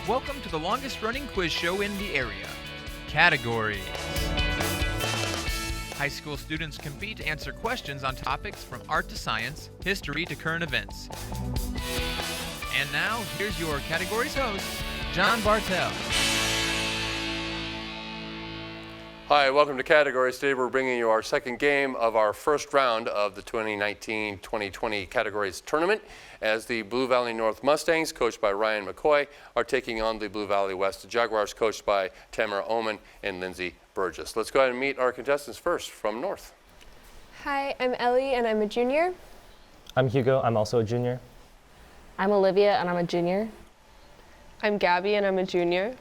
Welcome to the longest running quiz show in the area. Categories. High school students compete to answer questions on topics from art to science, history to current events. And now, here's your categories host, John Bartell. Hi, welcome to Categories. Today we're bringing you our second game of our first round of the 2019-2020 Categories Tournament as the Blue Valley North Mustangs, coached by Ryan McCoy, are taking on the Blue Valley West Jaguars, coached by Tamara Oman and Lindsay Burgess. Let's go ahead and meet our contestants first from North. Hi, I'm Ellie and I'm a junior. I'm Hugo, I'm also a junior. I'm Olivia and I'm a junior. I'm Gabby and I'm a junior.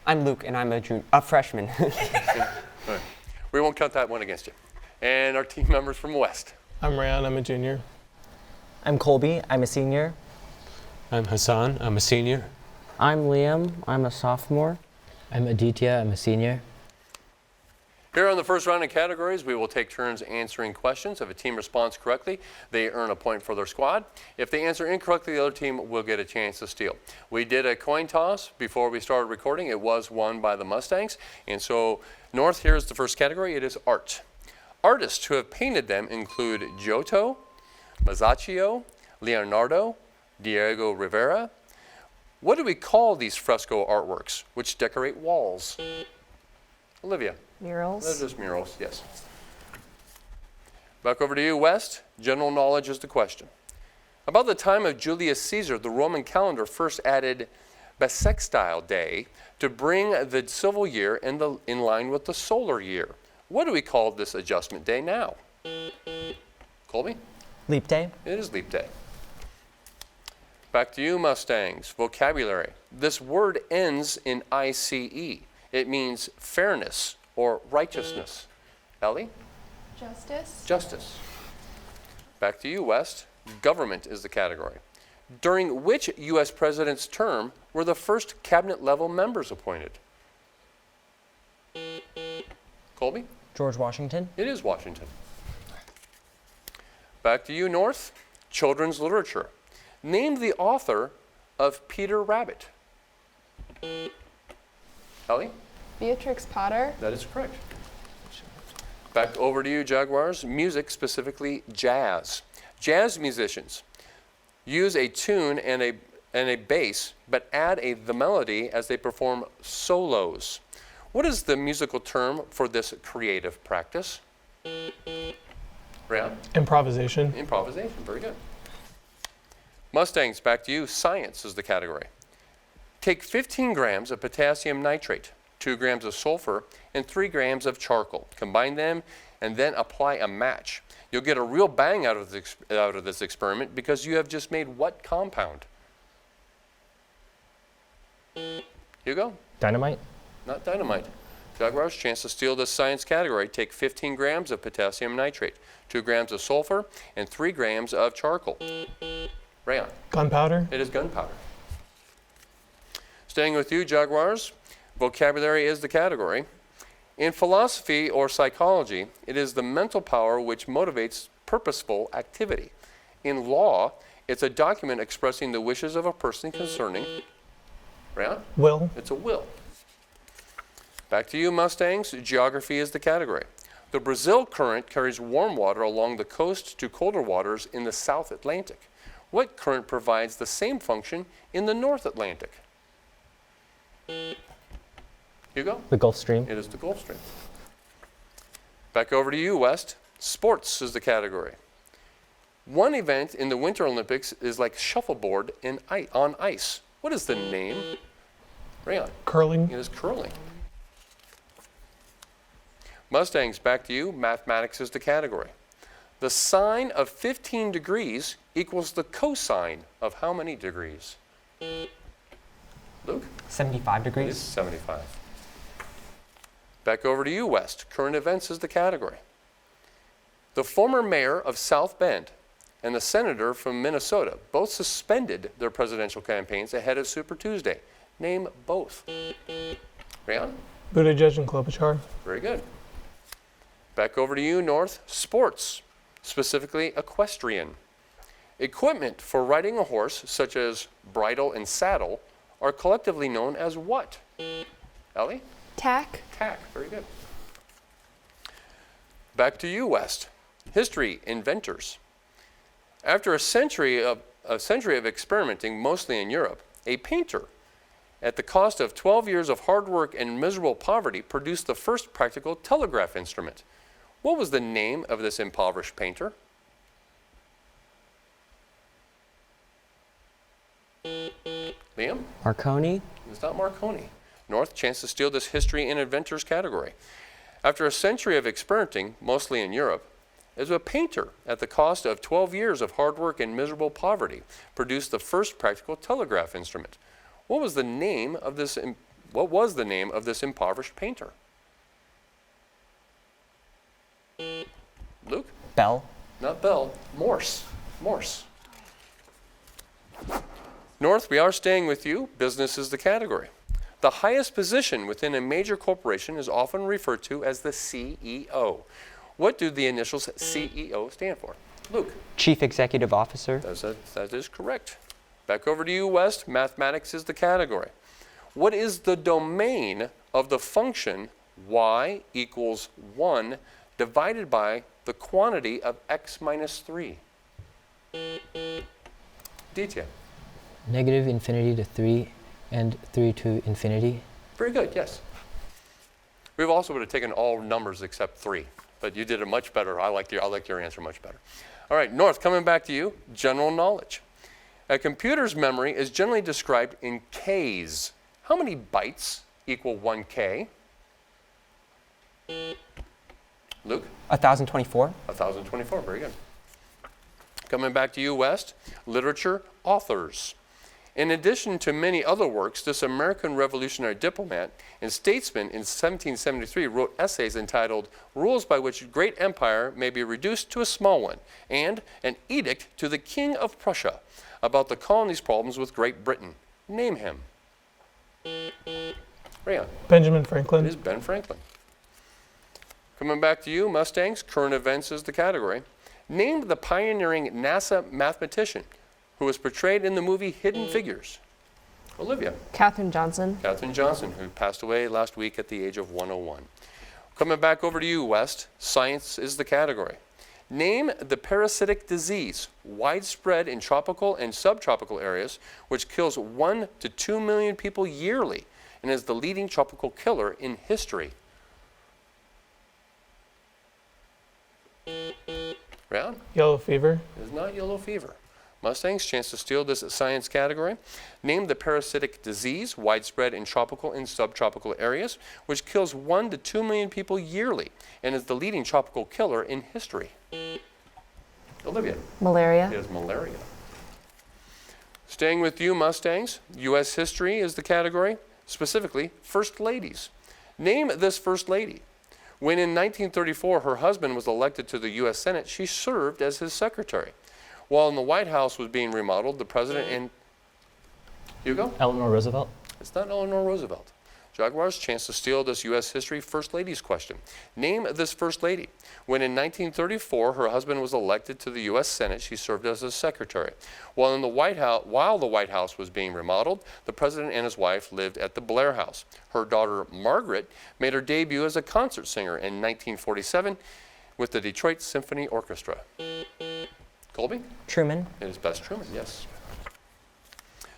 I'm Luke and I'm a freshman. Right. We won't count that one against you. And our team members from West. I'm Rayan, I'm a junior. I'm Colby, I'm a senior. I'm Hassan, I'm a senior. I'm Liam, I'm a sophomore. I'm Aditya, I'm a senior. Here on the first round of categories, we will take turns answering questions. If a team responds correctly, they earn a point for their squad. If they answer incorrectly, the other team will get a chance to steal. We did a coin toss before we started recording. It was won by the Mustangs. And so North, here's the first category. It is art. Artists who have painted them include Giotto, Masaccio, Leonardo, Diego Rivera. What do we call these fresco artworks which decorate walls? Olivia. Murals. They're just murals, yes. Back over to you, West. General knowledge is the question. About the time of Julius Caesar, the Roman calendar first added Bissextile Day to bring the civil year in line with the solar year. What do we call this adjustment day now? Colby? Leap day. It is leap day. Back to you, Mustangs. Vocabulary. This word ends in ICE. It means fairness or righteousness. Ellie? Justice. Justice. Back to you, West. Government is the category. During which U.S. president's term were the first cabinet-level members appointed? Colby? George Washington. It is Washington. Back to you, North. Children's literature. Name the author of Peter Rabbit. Ellie? Beatrix Potter. That is correct. Back over to you, Jaguars. Music, specifically jazz. Jazz musicians use a tune and a bass, but add the melody as they perform solos. What is the musical term for this creative practice? Ryan? Improvisation. Improvisation, very good. Mustangs, back to you. Science is the category. Take 15 grams of potassium nitrate, 2 grams of sulfur, and 3 grams of charcoal. Combine them and then apply a match. You'll get a real bang out of this experiment because you have just made what compound? Hugo? Dynamite. Not dynamite. Jaguars, chance to steal this science category. Take 15 grams of potassium nitrate, 2 grams of sulfur, and 3 grams of charcoal. Rayon? Gunpowder. It is gunpowder. Staying with you, Jaguars, vocabulary is the category. In philosophy or psychology, it is the mental power which motivates purposeful activity. In law, it's a document expressing the wishes of a person concerning, Rayon? Will. It's a will. Back to you, Mustangs. Geography is the category. The Brazil current carries warm water along the coast to colder waters in the South Atlantic. What current provides the same function in the North Atlantic? Hugo? The Gulf Stream. It is the Gulf Stream. Back over to you, West. Sports is the category. One event in the Winter Olympics is like shuffleboard on ice. What is the name? Rayon? Curling. It is curling. Mustangs, back to you. Mathematics is the category. The sine of 15 degrees equals the cosine of how many degrees? Luke? 75 It degrees. is 75. Back over to you, West. Current events is the category. The former mayor of South Bend and the senator from Minnesota both suspended their presidential campaigns ahead of Super Tuesday. Name both. Rayon? Buttigieg and Klobuchar. Very good. Back over to you, North. Sports, specifically equestrian. Equipment for riding a horse, such as bridle and saddle, are collectively known as what? Ellie? Tack. Tack. Very good. Back to you, West. History, inventors. After a century of experimenting, mostly in Europe, a painter, at the cost of 12 years of hard work and miserable poverty, produced the first practical telegraph instrument. What was the name of this impoverished painter? Liam? Marconi. It's not Marconi. North, chance to steal this history and inventors category. After a century of experimenting, mostly in Europe, as a painter, at the cost of 12 years of hard work and miserable poverty, produced the first practical telegraph instrument. What was the name of this impoverished painter? Luke? Bell. Not Bell. Morse. Morse. North, we are staying with you. Business is the category. The highest position within a major corporation is often referred to as the CEO. What do the initials CEO stand for? Luke? Chief Executive Officer. That is correct. Back over to you, West. Mathematics is the category. What is the domain of the function y equals 1 divided by the quantity of x minus 3? Ditya. Negative infinity to 3 and 3 to infinity. Very good, yes. We also would have taken all numbers except 3, but you did it much better. I like your answer much better. All right, North, coming back to you, general knowledge. A computer's memory is generally described in Ks. How many bytes equal 1K? Luke? 1024. 1024, very good. Coming back to you, West, literature, authors. In addition to many other works, this American revolutionary diplomat and statesman in 1773 wrote essays entitled Rules by Which a Great Empire May Be Reduced to a Small One, and An Edict to the King of Prussia about the colony's problems with Great Britain. Name him. Rayon. Benjamin Franklin. It is Ben Franklin. Coming back to you, Mustangs, current events is the category. Name the pioneering NASA mathematician who was portrayed in the movie Hidden Figures. Olivia. Katherine Johnson. Katherine Johnson, who passed away last week at the age of 101. Coming back over to you, West, science is the category. Name the parasitic disease widespread in tropical and subtropical areas, which kills 1 to 2 million people yearly and is the leading tropical killer in history. Round? Yellow fever. It is not yellow fever. Mustangs, chance to steal this science category. Name the parasitic disease widespread in tropical and subtropical areas, which kills 1 to 2 million people yearly and is the leading tropical killer in history. Olivia. Malaria. It is malaria. Staying with you, Mustangs, U.S. history is the category, specifically First Ladies. Name this First Lady. When in 1934 her husband was elected to the U.S. Senate, she served as his secretary. While the White House was being remodeled, the president and... Hugo? Eleanor Roosevelt. It's not Eleanor Roosevelt. Jaguars, chance to steal this U.S. history First Lady's question. Name this First Lady. When in 1934 her husband was elected to the U.S. Senate, she served as his secretary. While the White House was being remodeled, the president and his wife lived at the Blair House. Her daughter Margaret made her debut as a concert singer in 1947 with the Detroit Symphony Orchestra. Colby? Truman. It is Bess Truman, yes.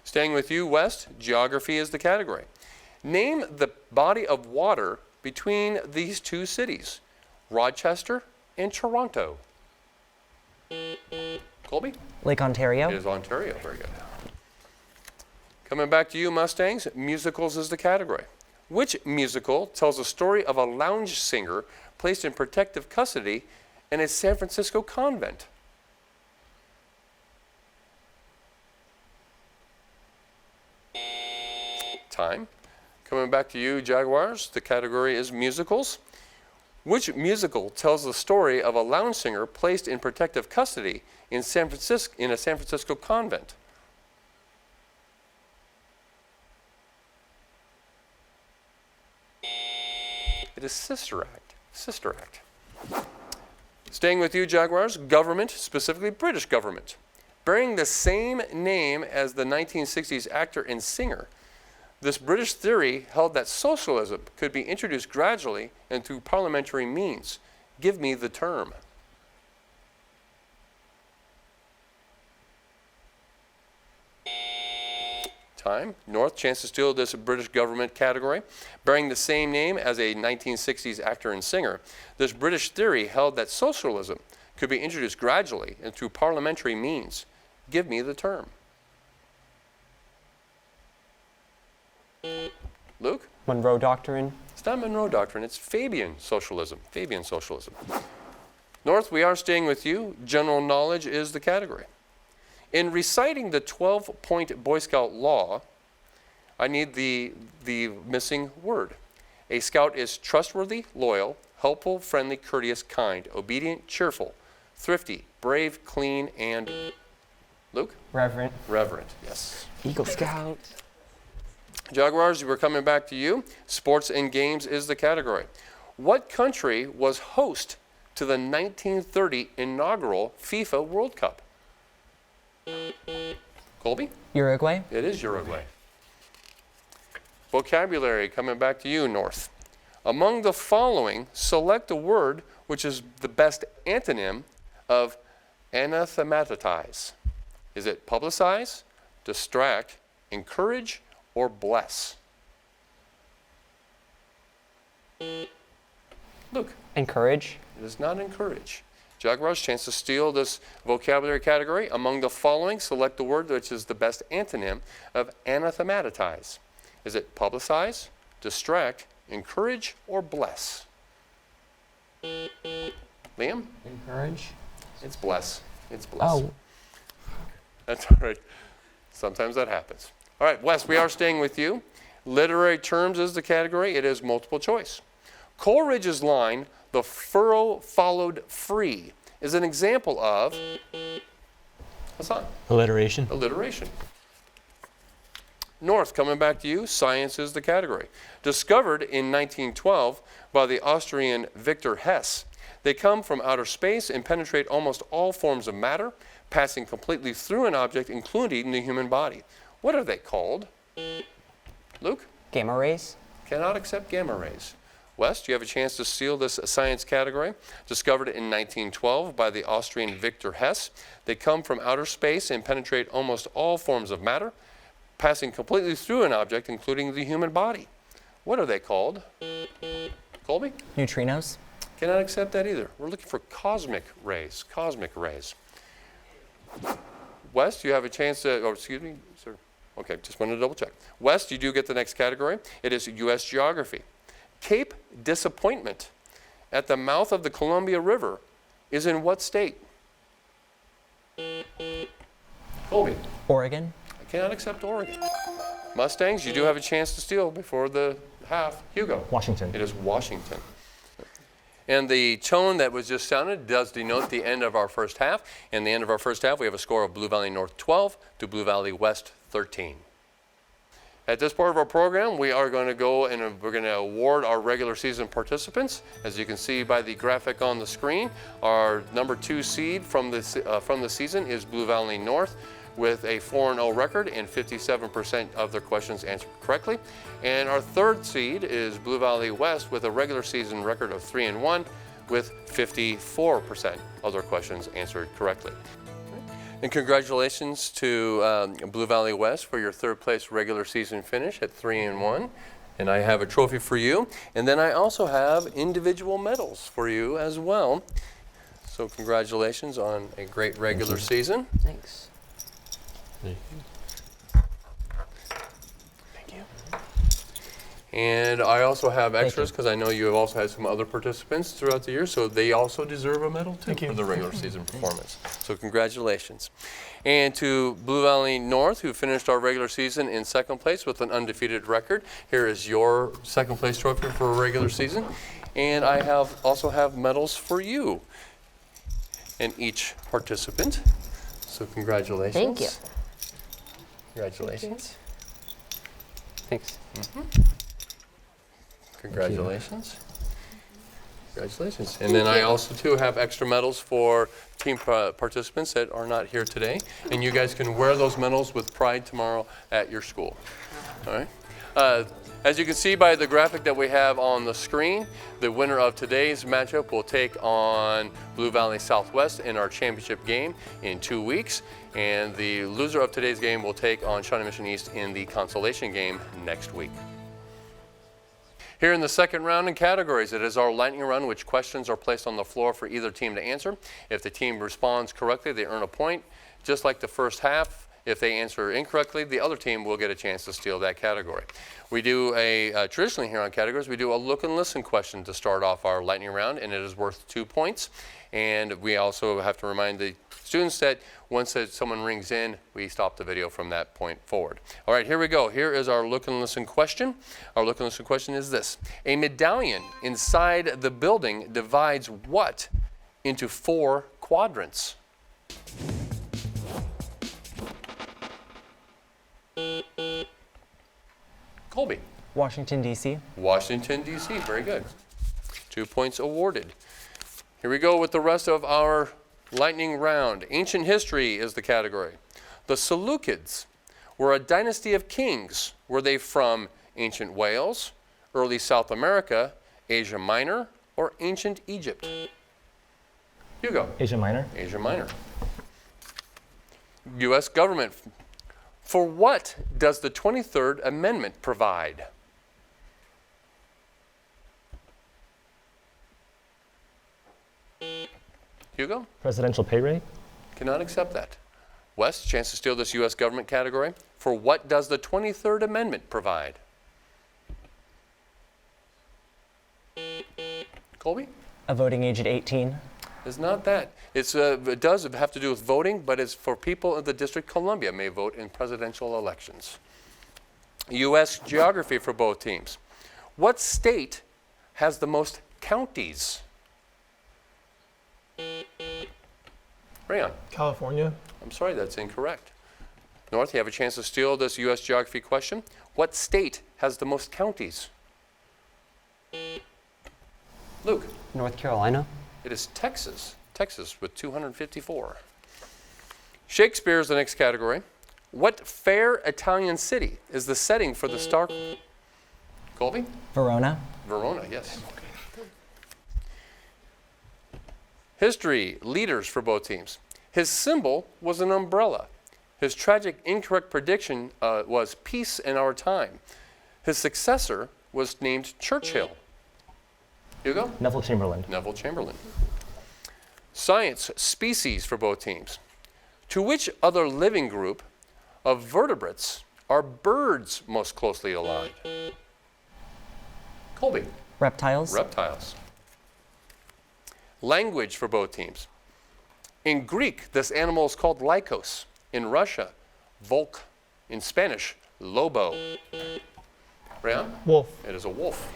Staying with you, West, geography is the category. Name the body of water between these two cities, Rochester and Toronto. Colby? Lake Ontario. It is Ontario, very good. Coming back to you, Mustangs, musicals is the category. Which musical tells the story of a lounge singer placed in protective custody in a San Francisco convent? Time. Coming back to you, Jaguars, the category is musicals. Which musical tells the story of a lounge singer placed in protective custody in a San Francisco convent? It is Sister Act. Sister Act. Staying with you, Jaguars, government, specifically British government. Bearing the same name as the 1960s actor and singer, This British theory held that socialism could be introduced gradually and through parliamentary means. Give me the term. Time. North, chance to steal this British government category. Bearing the same name as a 1960s actor and singer, this British theory held that socialism could be introduced gradually and through parliamentary means. Give me the term. Luke? Monroe Doctrine. It's not Monroe Doctrine, it's Fabian socialism. Fabian socialism. North, we are staying with you. General knowledge is the category. In reciting the 12-point Boy Scout law, I need the missing word. A scout is trustworthy, loyal, helpful, friendly, courteous, kind, obedient, cheerful, thrifty, brave, clean, and Luke? Reverent. Reverent, yes. Eagle Scout. Jaguars, we're coming back to you. Sports and games is the category. What country was host to the 1930 inaugural FIFA World Cup? Colby? Uruguay. It is Uruguay. Vocabulary, coming back to you, North. Among the following, select a word which is the best antonym of anathematize. Is it publicize, distract, encourage, or bless? Luke? Encourage. It is not encourage. Jaguars, chance to steal this vocabulary category. Among the following, select the word which is the best antonym of anathematize. Is it publicize, distract, encourage, or bless? Liam? Encourage. It's bless. It's bless. Oh. That's all right. Sometimes that happens. All right, Wes, we are staying with you. Literary terms is the category. It is multiple choice. Coleridge's line, "The furrow followed free," is an example of Hassan. Alliteration. Alliteration. North, coming back to you, science is the category. Discovered in 1912 by the Austrian Victor Hess. They come from outer space and penetrate almost all forms of matter, passing completely through an object, including the human body. What are they called? Luke? Gamma rays. Cannot accept gamma rays. West, you have a chance to steal this science category. Discovered in 1912 by the Austrian Victor Hess. They come from outer space and penetrate almost all forms of matter, passing completely through an object, including the human body. What are they called? Colby? Neutrinos. Cannot accept that either. We're looking for cosmic rays. Cosmic rays. West, you have a chance to, excuse me, sir. Okay, just wanted to double check. West, you do get the next category. It is U.S. geography. Cape Disappointment at the mouth of the Columbia River is in what state? Colby. Oregon. I cannot accept Oregon. Mustangs, you do have a chance to steal before the half. Hugo. Washington. It is Washington. And the tone that was just sounded does denote the end of our first half. In the end of our first half, we have a score of Blue Valley North 12 to Blue Valley West 13. At this part of our program, we are going to go and we're going to award our regular season participants. As you can see by the graphic on the screen, our number 2 seed from the season is Blue Valley North, with a 4-0 record and 57% of their questions answered correctly. And our 3rd seed is Blue Valley West with a regular season record of 3-1 with 54% of their questions answered correctly. And congratulations to Blue Valley West for your 3rd place regular season finish at 3-1. And I have a trophy for you. And then I also have individual medals for you as well. So congratulations on a great regular season. Thanks. Thank you. And I also have extras because I know you have also had some other participants throughout the year, so they also deserve a medal too for the regular season performance. So congratulations. And to Blue Valley North, who finished our regular season in 2nd place with an undefeated record, here is your 2nd place trophy for a regular season. And I also have medals for you and each participant. So congratulations. Thank you. Congratulations. Thanks. Congratulations. Congratulations. And then I also too have extra medals for team participants that are not here today. And you guys can wear those medals with pride tomorrow at your school. All right. As you can see by the graphic that we have on the screen, the winner of today's matchup will take on Blue Valley Southwest in our championship game in 2 weeks. And the loser of today's game will take on Shawnee Mission East in the consolation game next week. Here in the second round in categories, it is our lightning round, which questions are placed on the floor for either team to answer. If the team responds correctly, they earn a point. Just like the first half, if they answer incorrectly, the other team will get a chance to steal that category. We do traditionally here on categories, we do a look and listen question to start off our lightning round, and it is worth 2 points. And we also have to remind the students that once someone rings in, we stop the video from that point forward. All right, here we go. Here is our look and listen question. Our look and listen question is this. A medallion inside the building divides what into 4 quadrants? Colby. Washington, D.C. Washington, D.C. Very good. 2 points awarded. Here we go with the rest of our lightning round. Ancient history is the category. The Seleucids were a dynasty of kings. Were they from ancient Wales, early South America, Asia Minor, or ancient Egypt? Hugo. Asia Minor. Asia Minor. U.S. government. For what does the 23rd Amendment provide? Hugo? Presidential pay rate. Cannot accept that. Wes, chance to steal this U.S. government category. For what does the 23rd Amendment provide? Colby? A voting age at 18. It's not that. It does have to do with voting, but it's for people in the District of Columbia may vote in presidential elections. U.S. geography for both teams. What state has the most counties? Rayon. California. I'm sorry, that's incorrect. North, you have a chance to steal this U.S. geography question. What state has the most counties? Luke. North Carolina. It is Texas. Texas with 254. Shakespeare is the next category. What fair Italian city is the setting for the star? Colby? Verona. Verona, yes. History, leaders for both teams. His symbol was an umbrella. His tragic incorrect prediction was peace in our time. His successor was named Churchill. Hugo? Neville Chamberlain. Neville Chamberlain. Science, species for both teams. To which other living group of vertebrates are birds most closely allied? Colby. Reptiles. Reptiles. Language for both teams. In Greek, this animal is called lycos. In Russia, volk. In Spanish, lobo. Rayon? Wolf. It is a wolf.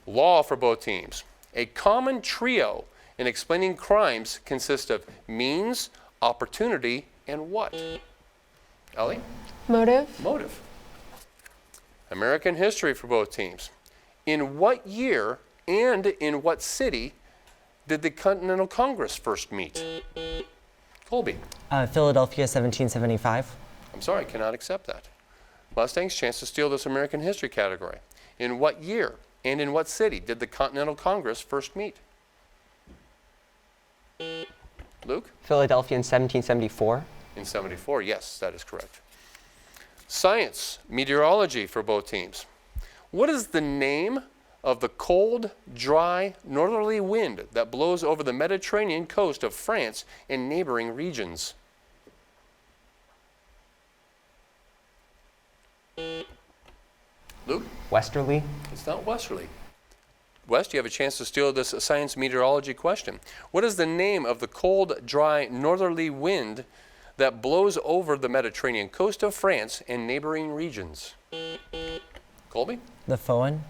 Law for both teams. A common trio in explaining crimes consists of means, opportunity, and what? Ellie? Motive. Motive. American history for both teams. In what year and in what city did the Continental Congress first meet? Colby. Philadelphia, 1775. I'm sorry, cannot accept that. Mustang's chance to steal this American history category. In what year and in what city did the Continental Congress first meet? Luke? Philadelphia in 1774. In 74, yes, that is correct. Science, meteorology for both teams. What is the name of the cold, dry, northerly wind that blows over the Mediterranean coast of France and neighboring regions? Luke? Westerly. It's not westerly. West, you have a chance to steal this science meteorology question. What is the name of the cold, dry, northerly wind that blows over the Mediterranean coast of France and neighboring regions? Colby? The Foehn.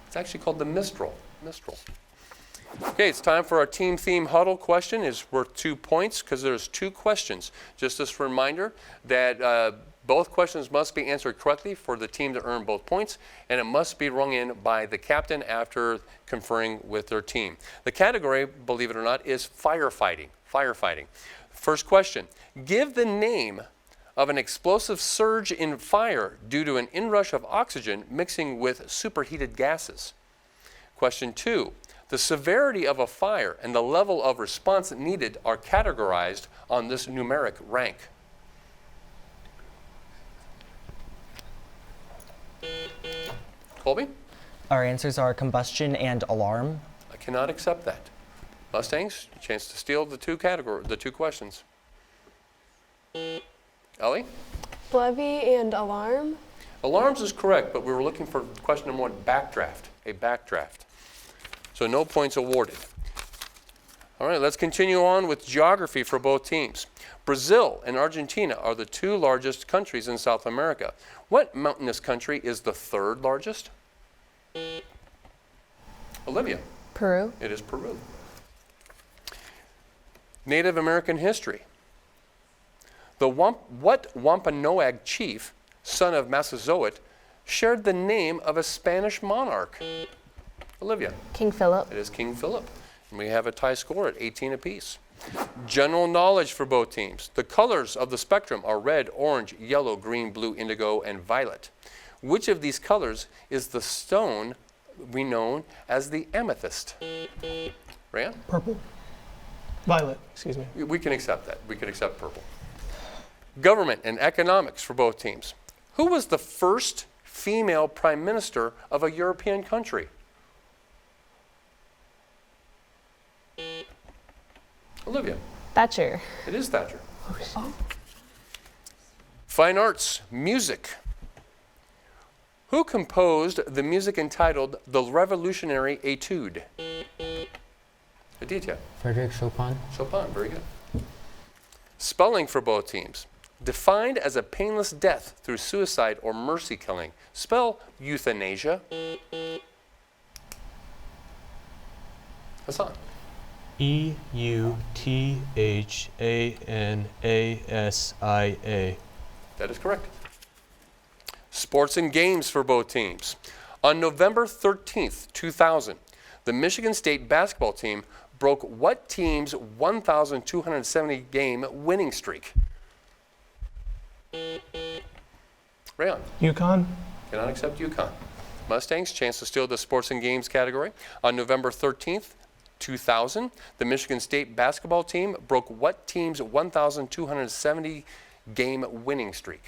It's actually called the Mistral. Mistral. Okay, it's time for our team theme huddle question. It's worth 2 points because there's 2 questions. Just this reminder that both questions must be answered correctly for the team to earn both points, and it must be rung in by the captain after conferring with their team. The category, believe it or not, is firefighting. Firefighting. First question, give the name of an explosive surge in fire due to an inrush of oxygen mixing with superheated gases? Question 2. The severity of a fire and the level of response needed are categorized on this numeric rank. Colby? Our answers are combustion and alarm. I cannot accept that. Mustangs, chance to steal the two questions. Ellie? Levy and alarm. Alarms is correct, but we were looking for question number 1, backdraft, a backdraft. So no points awarded. All right, let's continue on with geography for both teams. Brazil and Argentina are the 2 largest countries in South America. What mountainous country is the 3rd largest? Olivia? Peru. It is Peru. Native American history. What Wampanoag chief, son of Massasoit, shared the name of a Spanish monarch? Olivia? King Philip. It is King Philip. And we have a tie score at 18 apiece. General knowledge for both teams. The colors of the spectrum are red, orange, yellow, green, blue, indigo, and violet. Which of these colors is the stone we know as the amethyst? Rayan? Purple. Violet, excuse me. We can accept that. We can accept purple. Government and economics for both teams. Who was the first female prime minister of a European country? Olivia? Thatcher. It is Thatcher. Fine arts, music. Who composed the music entitled The Revolutionary Etude? Aditya? Frederick Chopin. Chopin, very good. Spelling for both teams. Defined as a painless death through suicide or mercy killing. Spell euthanasia. Hassan? EUTHANASIA. That is correct. Sports and games for both teams. On November 13th, 2000, the Michigan State basketball team broke what team's 1,270 game winning streak? Rayon? Yukon. Cannot accept UConn. Mustangs, chance to steal the sports and games category. On November 13th, 2000, the Michigan State basketball team broke what team's 1,270 game winning streak?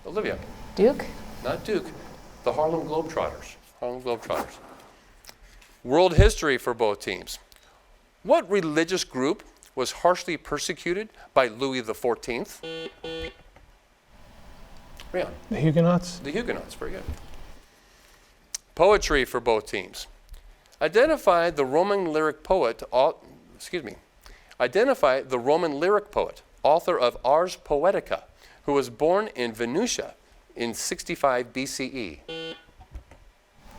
Olivia? Duke. Not Duke. The Harlem Globetrotters. Harlem Globetrotters. World history for both teams. What religious group was harshly persecuted by Louis XIV? Rian? The Huguenots. The Huguenots, very good. Poetry for both teams. Identify the Roman lyric poet, Identify the Roman lyric poet, author of Ars Poetica, who was born in Venusia in 65 BCE.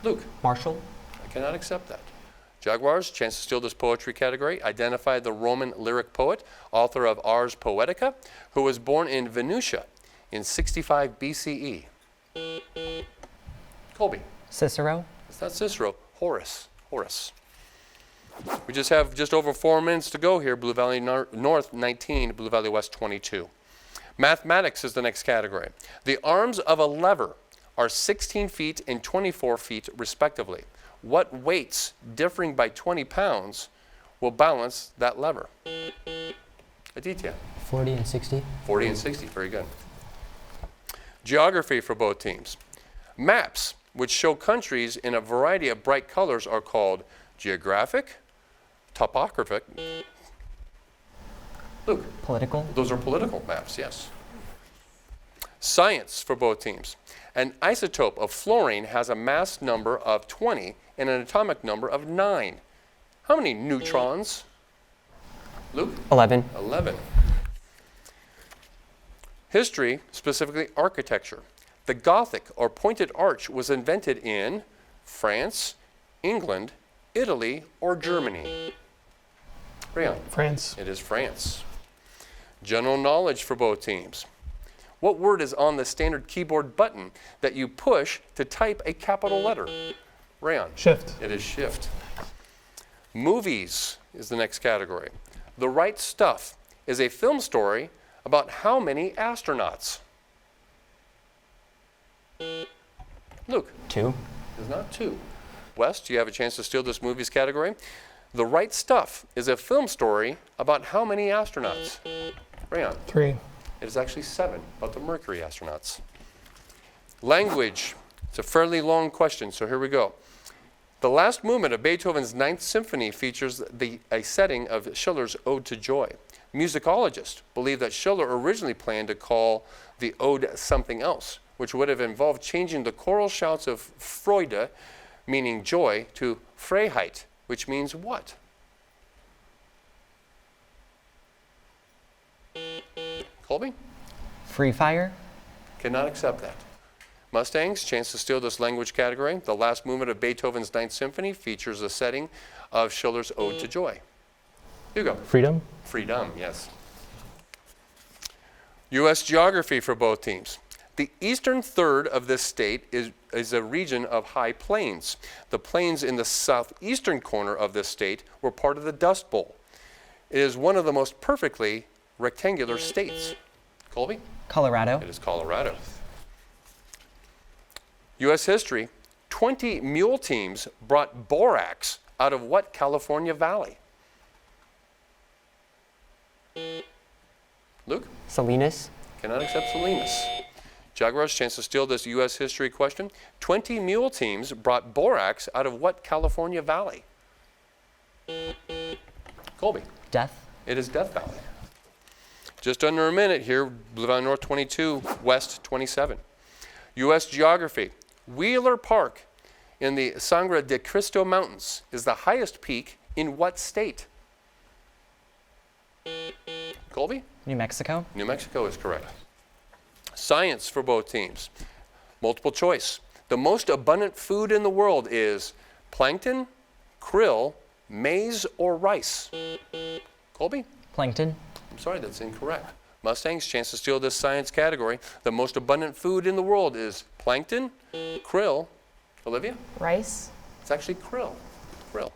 Luke? Marshall. I cannot accept that. Jaguars, chance to steal this poetry category. Identify the Roman lyric poet, author of Ars Poetica, who was born in Venusia in 65 BCE. Colby? Cicero. It's not Cicero. Horace. We just have just over 4 minutes to go here. Blue Valley North 19, Blue Valley West 22. Mathematics is the next category. The arms of a lever are 16 feet and 24 feet respectively. What weights differing by 20 pounds will balance that lever? Aditya? 40 and 60. 40 and 60, very good. Geography for both teams. Maps, which show countries in a variety of bright colors, are called geographic, topographic. Luke? Political. Those are political maps, yes. Science for both teams. An isotope of fluorine has a mass number of 20 and an atomic number of 9. How many neutrons? Luke? 11. 11. History, specifically architecture. The Gothic or pointed arch was invented in France, England, Italy, or Germany? Rayon? France. It is France. General knowledge for both teams. What word is on the standard keyboard button that you push to type a capital letter? Rayon? Shift. It is shift. Movies is the next category. The Right Stuff is a film story about how many astronauts? Luke. 2. Is not 2. Wes, do you have a chance to steal this movie's category? The Right Stuff is a film story about how many astronauts? Rayon. 3. It is actually 7, about the Mercury astronauts. Language. It's a fairly long question, so here we go. The last movement of Beethoven's Ninth Symphony features a setting of Schiller's Ode to Joy. Musicologists believe that Schiller originally planned to call the ode something else, which would have involved changing the choral shouts of Freude, meaning joy, to Freiheit, which means what? Colby? Free fire. Cannot accept that. Mustangs, chance to steal this language category. The last movement of Beethoven's Ninth Symphony features a setting of Schiller's Ode to Joy. Hugo. Freedom. Freedom, yes. U.S. geography for both teams. The eastern third of this state is a region of high plains. The plains in the southeastern corner of this state were part of the Dust Bowl. It is one of the most perfectly rectangular states. Colby? Colorado. It is Colorado. U.S. history. 20 mule teams brought borax out of what California valley? Luke? Salinas. Cannot accept Salinas. Jaguars, chance to steal this U.S. history question. 20 mule teams brought borax out of what California valley? Colby? Death. It is Death Valley. Just under a minute here, Blue Valley North 22, West 27. U.S. geography. Wheeler Park in the Sangre de Cristo Mountains is the highest peak in what state? Colby? New Mexico. New Mexico is correct. Science for both teams. Multiple choice. The most abundant food in the world is plankton, krill, maize, or rice? Colby? Plankton. I'm sorry, that's incorrect. Mustangs, chance to steal this science category. The most abundant food in the world is plankton, krill. Olivia? Rice. It's actually krill. Krill.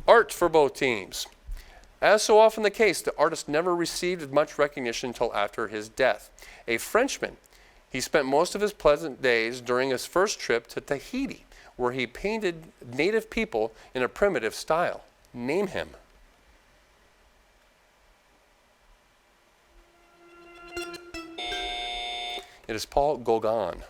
Art for both teams. As so often the case, the artist never received much recognition until after his death. A Frenchman, he spent most of his pleasant days during his first trip to Tahiti, where he painted native people in a primitive style. Name him. It is Paul Gauguin.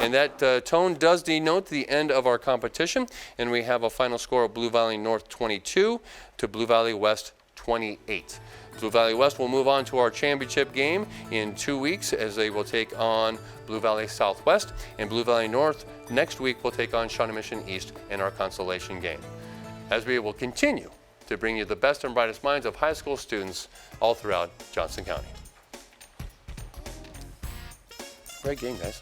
And that tone does denote the end of our competition, and we have a final score of Blue Valley North 22 to Blue Valley West 28. Blue Valley West will move on to our championship game in 2 weeks as they will take on Blue Valley Southwest, and Blue Valley North next week will take on Shawnee Mission East in our consolation game. As we will continue to bring you the best and brightest minds of high school students all throughout Johnson County. Great game, guys.